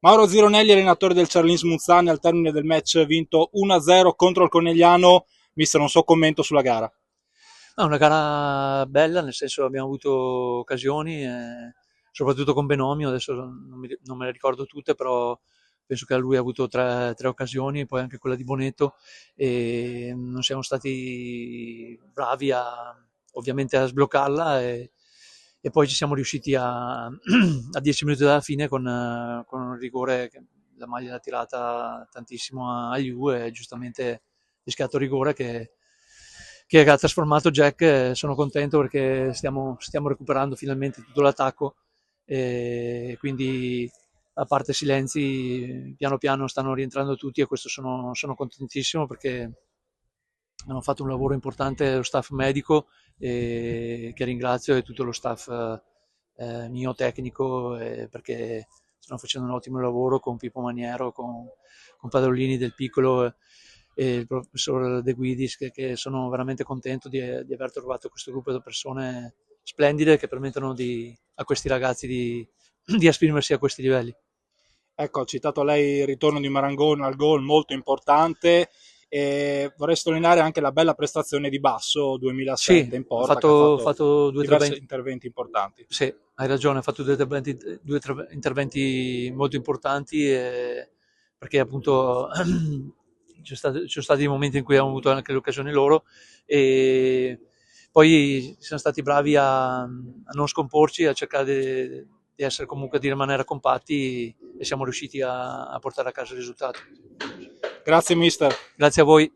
Mauro Zironelli, allenatore del Charlins Muzzane, al termine del match vinto 1-0 contro il Conegliano. Mister, un suo commento sulla gara. No, una gara bella, nel senso abbiamo avuto occasioni, soprattutto con Benomio, adesso non me le ricordo tutte, però penso che lui ha avuto tre occasioni, poi anche quella di Bonetto, e non siamo stati bravi ovviamente a sbloccarla e poi ci siamo riusciti a 10 minuti dalla fine con un rigore che la maglia l'ha tirata tantissimo a Liu e giustamente rischiato rigore che ha trasformato Jack. Sono contento perché stiamo recuperando finalmente tutto l'attacco e quindi a parte Silenzi piano piano stanno rientrando tutti e questo sono contentissimo perché hanno fatto un lavoro importante lo staff medico che ringrazio e tutto lo staff mio tecnico perché stanno facendo un ottimo lavoro con Pippo Maniero, con Padrolini del Piccolo e il professor De Guidis che sono veramente contento di aver trovato questo gruppo di persone splendide che permettono a questi ragazzi di esprimersi a questi livelli. Ecco, ha citato lei il ritorno di Marangoni al gol molto importante e vorrei sottolineare anche la bella prestazione di Basso Sì, 2007 in ha porta che ha fatto, fatto fatto due o tre diversi bei. interventi importanti. Sì, hai ragione, ha fatto due, tre interventi molto importanti perché appunto ci sono stati dei momenti in cui hanno avuto anche le occasioni loro e poi siamo stati bravi a non scomporci, a cercare di essere comunque di rimanere compatti e siamo riusciti a portare a casa il risultato. Grazie mister. Grazie a voi.